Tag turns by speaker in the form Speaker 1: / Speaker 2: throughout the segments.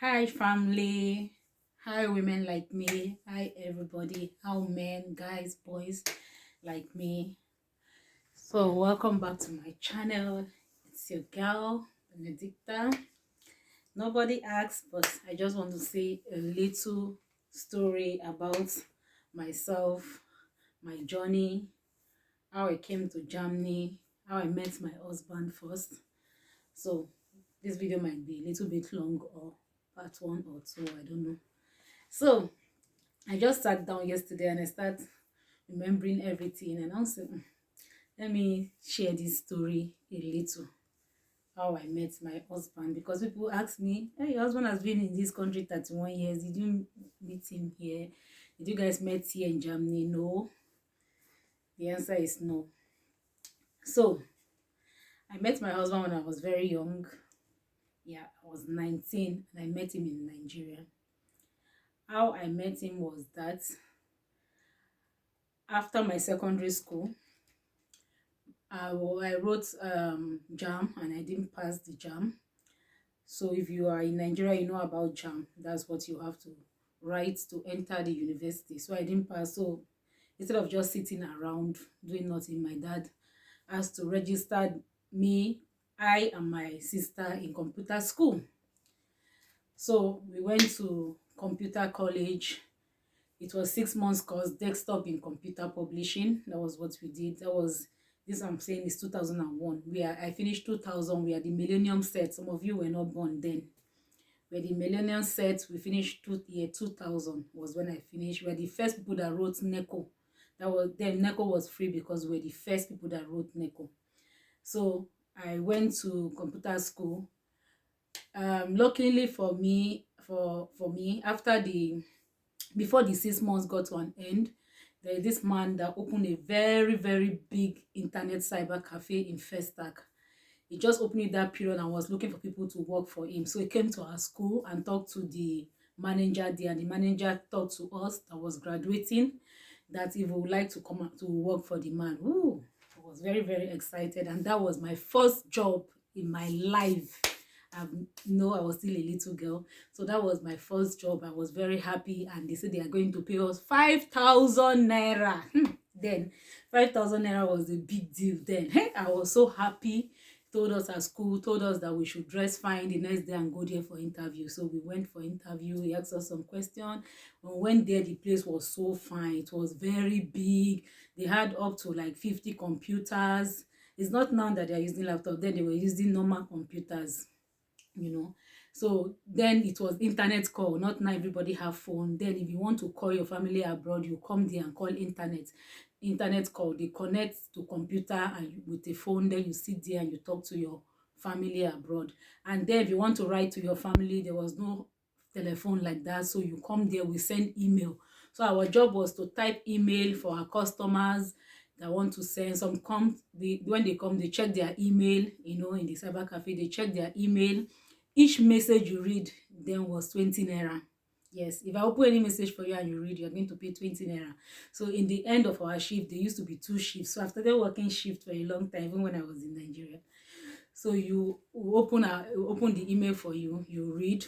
Speaker 1: Hi, family. Hi, women like me. Hi, everybody. How men, guys, boys like me. So, welcome back to my channel. It's your girl, Benedicta. Nobody asked, but I just want to say a little story about myself, my journey, how I came to Germany, how I met my husband first. So, this video might be a little bit long or part one or two, I don't know. So, I just sat down yesterday and I started remembering everything, and I said, let me share this story a little. How I met my husband, because people ask me, hey, your husband has been in this country 31 years. Did you meet him here? Did you guys met here in Germany? No. The answer is no. So I met my husband when I was very young. Yeah, I was 19 and I met him in Nigeria. How I met him was that after my secondary school, I wrote jam and I didn't pass the jam. So if you are in Nigeria, you know about jam. That's what you have to write to enter the university. So I didn't pass. So instead of just sitting around doing nothing, my dad asked to register me, I and my sister in computer school. So we went to computer college. It was 6 months course, desktop in computer publishing. That was what we did. That was this I'm saying is 2001. I finished 2000. We are the millennium set. Some of you were not born then. We're the millennium set. We finished year 2000 was when I finished. We're the first people that wrote NECO. That was then NECO was free because we're the first people that wrote NECO. So I went to computer school. Luckily for me, before the 6 months got to an end, there is this man that opened a very, very big internet cyber cafe in Festac. He just opened it that period and was looking for people to work for him. So he came to our school and talked to the manager there, and the manager talked to us that was graduating that if we would like to come out to work for the man. Ooh, I was very, very excited, and that was my first job in my life. No, I was still a little girl. So that was my first job. I was very happy, and they said they are going to pay us 5,000 naira. Then 5,000 naira was a big deal then. Hey, I was so happy. Told us at school, told us that we should dress fine the next day and go there for interview. So we went for interview. He asked us some questions. When we went there, the place was so fine. It was very big. They had up to like 50 computers. It's not now that they are using laptop. Then they were using normal computers, you know. So then it was internet call. Not now everybody have phone. Then if you want to call your family abroad, you come there and call internet call. They connect to computer and with a phone, then you sit there and you talk to your family abroad. And then if you want to write to your family, there was no telephone like that, so you come there, we send email. So our job was to type email for our customers that want to send. Some come, when they come, they check their email, in the cyber cafe, they check their email. Each message you read then was 20 naira. Yes, if I open any message for you and you read, you're going to pay 20 naira. So in the end of our shift, there used to be 2 shifts. So I started working shift for a long time, even when I was in Nigeria. So you open the email for you, you read.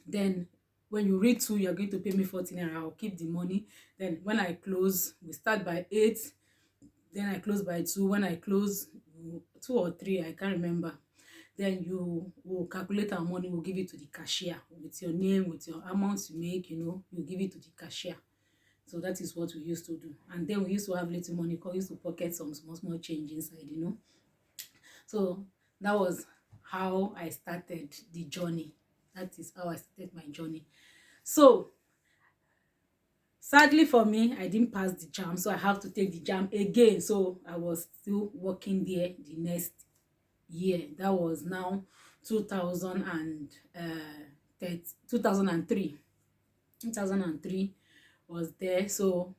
Speaker 1: Then when you read two, you're going to pay me 14 naira. I'll keep the money. Then when I close, we start by 8. Then I close by 2. When I close, 2 or 3, I can't remember. Then you will calculate our money, we'll give it to the cashier with your name, with your amounts you make, you give it to the cashier. So that is what we used to do. And then we used to have little money because we used to pocket some small change inside. So that was how I started the journey. That is how I started my journey. So sadly for me, I didn't pass the jam, so I have to take the jam again. So I was still working there the next year. That was now 2003. 2003 was there. So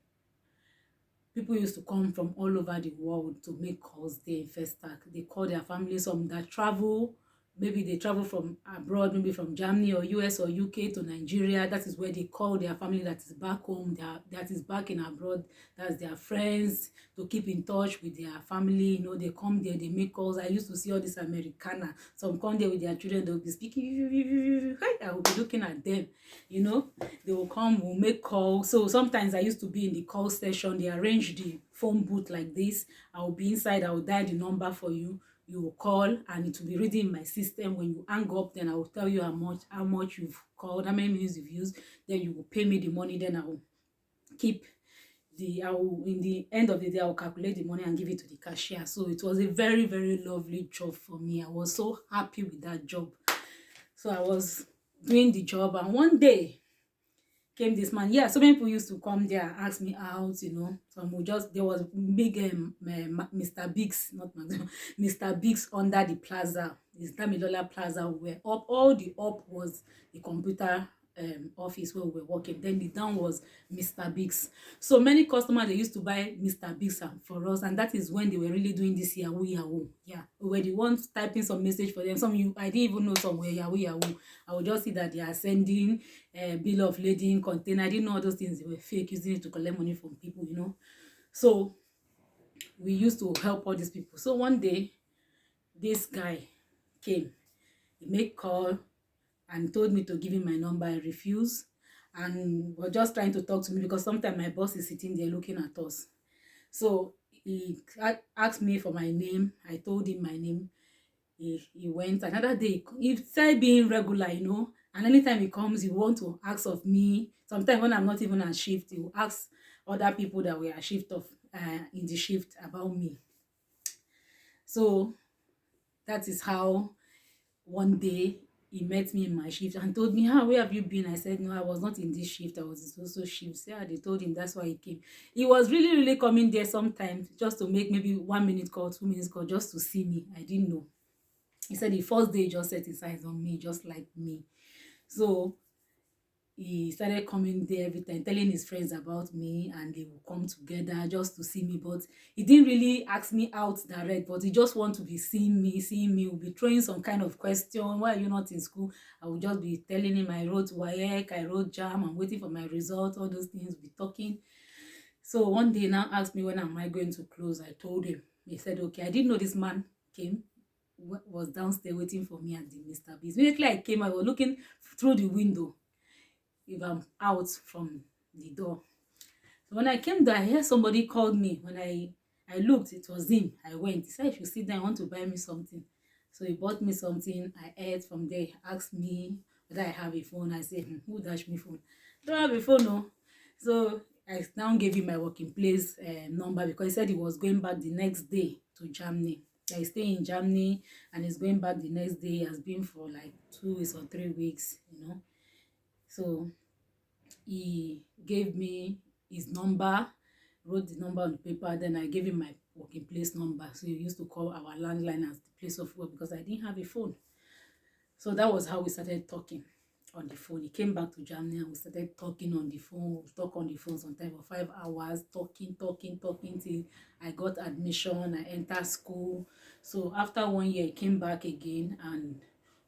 Speaker 1: people used to come from all over the world to make calls there in Festac. They call their families, some that travel maybe they travel from abroad, maybe from Germany or US or UK to Nigeria. That is where they call their family that is back home, that is back in abroad. That's their friends, to keep in touch with their family. They come there, they make calls. I used to see all this Americana. Some come there with their children, they'll be speaking. I will be looking at them. They will come, will make calls. So sometimes I used to be in the call session. They arrange the phone booth like this. I will be inside. I will dial the number for you. You will call, and it will be reading in my system. When you hang up, then I will tell you how much you've called, how many minutes you've used. Then you will pay me the money. Then I will keep in the end of the day, I will calculate the money and give it to the cashier. So it was a very, very lovely job for me. I was so happy with that job. So I was doing the job, and one day came this man. Yeah, so many people used to come there and ask me out. Some would just, there was big Mr. Biggs, not Mr. Biggs under the plaza. It's Damilola Plaza. Where up, all the up was the computer office where we were working. Then the down was Mr. Biggs. So many customers, they used to buy Mr. Biggs for us, and that is when they were really doing this Yahoo Yahoo. Yeah, we were the ones typing some message for them. I didn't even know some were Yahoo Yahoo. I would just see that they are sending bill of lading, container. I didn't know all those things. They were fake, using it to collect money from people. So we used to help all these people. So one day, this guy came. He made call and told me to give him my number. I refused, and was just trying to talk to me because sometimes my boss is sitting there looking at us. So he asked me for my name. I told him my name. He went. Another day, he started being regular. And anytime he comes, he want to ask of me. Sometimes when I'm not even on shift, he will ask other people that were in the shift about me. So that is how one day he met me in my shift and told me, where have you been? I said, no, I was not in this shift. I was in also shift. Yeah, they told him that's why he came. He was really, really coming there sometimes just to make maybe 1 minute call, 2 minutes call, just to see me. I didn't know. He said the first day he just set his eyes on me, just like me. So he started coming there every time, telling his friends about me, and they will come together just to see me. But he didn't really ask me out direct, but he just want to be seeing me. Will be throwing some kind of question. Why are you not in school? I will just be telling him I wrote WAEC, I wrote JAM, I'm waiting for my result, all those things, be talking. So one day now asked me, when am I going to close? I told him. He said, okay. I didn't know this man came, was downstairs waiting for me at the Mr. Beast. Immediately I came, I was looking through the window if I'm out from the door. So when I came there, I heard somebody called me. When I looked, it was him. I went. He said, if you sit down, I want to buy me something. So he bought me something. I ate from there. He asked me whether I have a phone. I said, who dashed me phone? I don't have a phone, no. So I now gave him my working place number, because he said he was going back the next day to Germany. I stay in Germany and he's going back the next day. He has been for like 2 weeks or 3 weeks. So he gave me his number, wrote the number on the paper. Then I gave him my working place number. So he used to call our landline as the place of work, because I didn't have a phone. So that was how we started talking on the phone. He came back to Germany and we started talking on the phone. We talk on the phone sometimes for 5 hours, talking till I got admission, I entered school. So after 1 year, he came back again and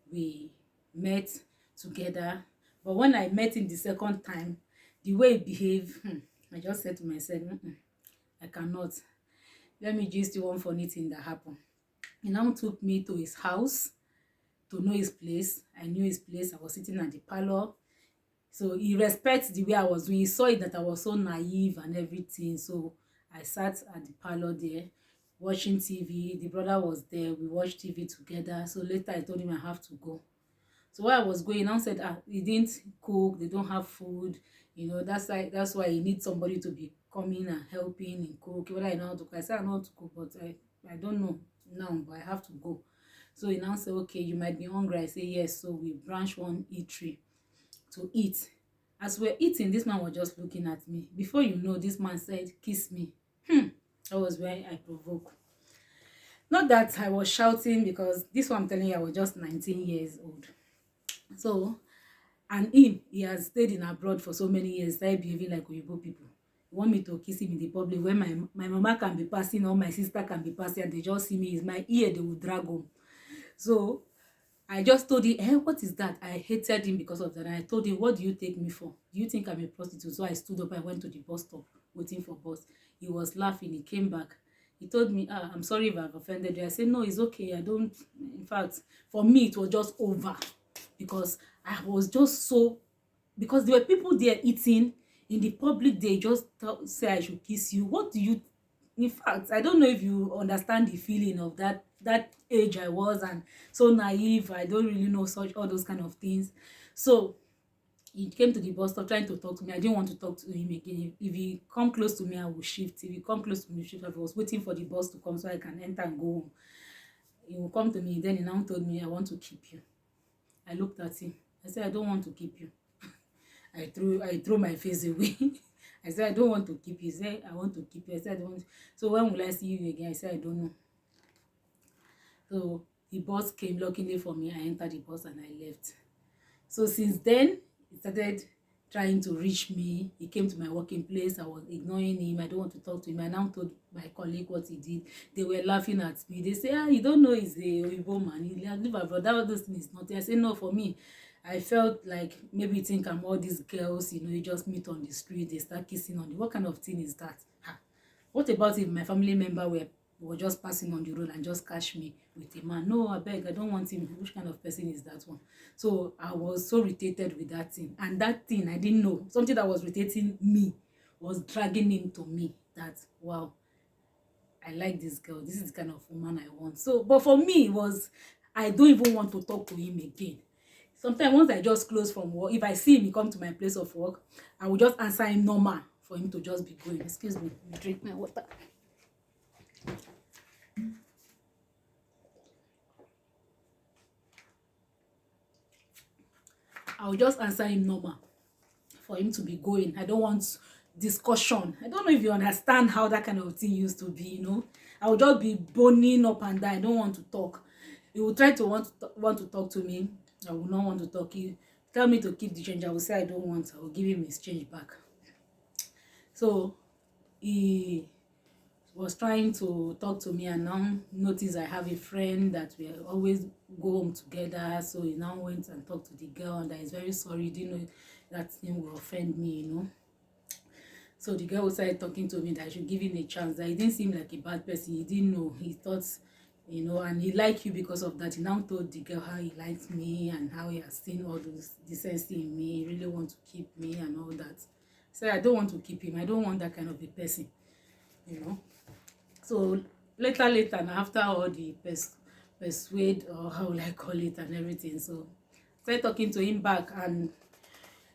Speaker 1: we met together. But when I met him the second time, the way he behaved, I just said to myself, I cannot. Let me just do one funny thing that happened. He now took me to his house to know his place. I knew his place. I was sitting at the parlor. So he respects the way I was doing. He saw it that I was so naive and everything. So I sat at the parlor there watching TV. The brother was there. We watched TV together. So later I told him I have to go. So while I was going, now said, he didn't cook, they don't have food. That's why he needs somebody to be coming and helping and cook. Whether I know how to cook. I said I know how to cook, but I don't know now, but I have to go. So he now said, okay, you might be hungry. I say yes. So we branched one eatery to eat. As we're eating, this man was just looking at me. Before you know, this man said, kiss me. That was where I provoked. Not that I was shouting, because this one I'm telling you, I was just 19 years old. So, and he has stayed in abroad for so many years, started behaving like Oyibo people. He want me to kiss him in the public when my mama can be passing or my sister can be passing, and they just see me, is my ear, they will drag home. So I just told him, what is that? I hated him because of that. And I told him, what do you take me for? Do you think I'm a prostitute? So I stood up, I went to the bus stop waiting for bus. He was laughing, he came back. He told me, I'm sorry if I've offended you. I said, no, it's okay. I don't, in fact, for me, it was just over because I was just so, because there were people there eating in the public, they just say I should kiss you. What do you, in fact, I don't know if you understand the feeling of that age I was, and so naive. I don't really know such all those kind of things. So he came to the bus stop trying to talk to me. I didn't want to talk to him again. If he come close to me, I will shift. If he come close to me, shift. I was waiting for the bus to come so I can enter and go home. He will come to me. Then he now told me, I want to keep you. I looked at him. I said, I don't want to keep you. I threw my face away. I said, I don't want to keep you. He said, I want to keep you. I said, I don't want. So when will I see you again? I said, I don't know. So the bus came. Luckily for me, I entered the bus and I left. So since then, he started trying to reach me. He came to my working place. I was ignoring him. I don't want to talk to him. I now told my colleague what he did. They were laughing at me. They say, you don't know he's a Oyibo man. He live abroad. That those things is not. I say, no, for me, I felt like maybe you think I'm all these girls, you just meet on the street, they start kissing on the, what kind of thing is that? What about if my family member were just passing on the road and just catch me with a man? No, I beg, I don't want him. Which kind of person is that one? So I was so irritated with that thing. And that thing, I didn't know. Something that was irritating me was dragging him to me. That, wow, I like this girl. This is the kind of woman I want. So, but for me, it was, I don't even want to talk to him again. Sometimes once I just close from work, if I see him, he come to my place of work, I will just answer him normal for him to just be going. Excuse me, drink my water. I will just answer him normal for him to be going. I don't want discussion. I don't know if you understand how that kind of thing used to be. I will just be boning up and down. I don't want to talk. He will try to want to talk to me. I will not want to talk. He tell me to keep the change. I will say I don't want. I will give him his change back. So he was trying to talk to me, and now notice I have a friend that we always go home together. So he now went and talked to the girl, and I is very sorry. Didn't know that thing will offend me. So the girl started talking to me that I should give him a chance. That he didn't seem like a bad person. He didn't know. He thought, and he liked you because of that. He now told the girl how he liked me and how he has seen all those decency in me. He really wants to keep me and all that. So I don't want to keep him. I don't want that kind of a person. So later, and after all the persuade, or how will I call it, and everything. So I started talking to him back, and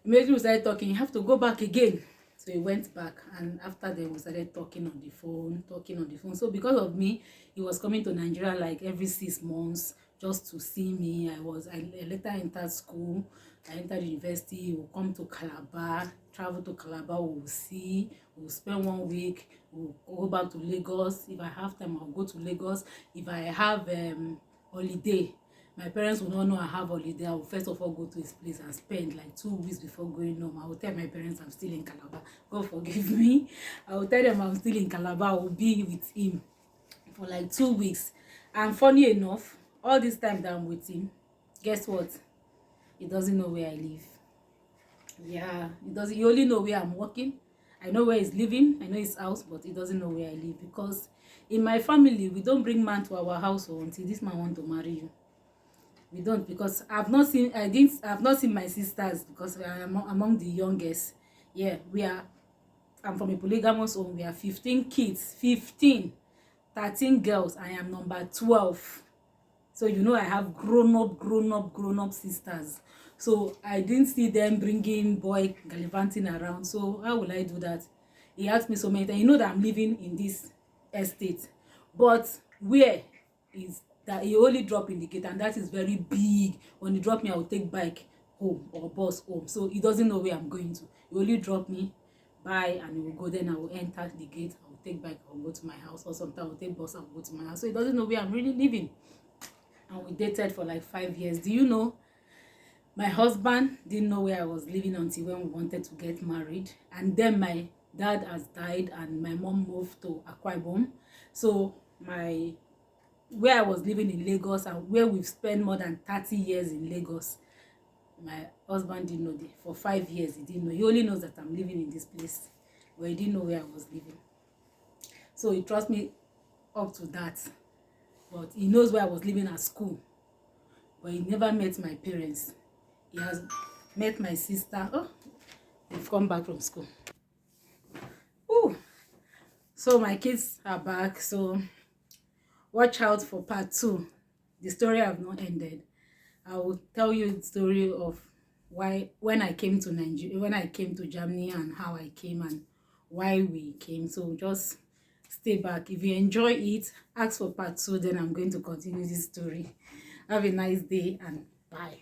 Speaker 1: immediately we started talking. You have to go back again. So he went back, and after that we started talking on the phone. So because of me, he was coming to Nigeria like every 6 months just to see me. I later entered school. I entered university. He will come to Calabar, travel to Calabar. We will see. We will spend 1 week. We will go back to Lagos. If I have time, I'll go to Lagos. If I have holiday, my parents will not know I have holiday. I will first of all go to his place and spend like 2 weeks before going home. I will tell my parents I'm still in Calabar. God forgive me. I will tell them I'm still in Calabar. I will be with him for like 2 weeks. And funny enough, all this time that I'm with him, guess what? He doesn't know where I live. Yeah, he only know where I'm working. I know where he's living. I know his house, but he doesn't know where I live, because in my family, we don't bring man to our house until this man want to marry you. We don't, because I've not seen my sisters, because we are among the youngest. Yeah, I'm from a polygamous home. We are 15 kids, 13 girls. I am number 12. So I have grown up sisters. So I didn't see them bringing boy gallivanting around. So how will I do that? He asked me so many times. That I'm living in this estate, but where is that? He only drop in the gate, and that is very big. When he drop me, I will take bike home or bus home. So he doesn't know where I'm going to. He only drop me by, and he will go. Then I will enter the gate. I will take bike. I will go to my house, or sometimes I will take bus. I will go to my house. So he doesn't know where I'm really living. And we dated for like 5 years. Do you know? My husband didn't know where I was living until when we wanted to get married. And then my dad has died, and my mom moved to Akwa Ibom. So my where I was living in Lagos and where we've spent more than 30 years in Lagos. My husband didn't know for 5 years. He didn't know. He only knows that I'm living in this place, but he didn't know where I was living. So he trusts me up to that. But he knows where I was living at school. But he never met my parents. He has met my sister. Oh, they've come back from school. Ooh. So my kids are back. So watch out for part 2. The story have not ended. I will tell you the story of when I came to Nigeria, when I came to Germany, and how I came and why we came. So just stay back. If you enjoy it, ask for part 2, then I'm going to continue this story. Have a nice day and bye.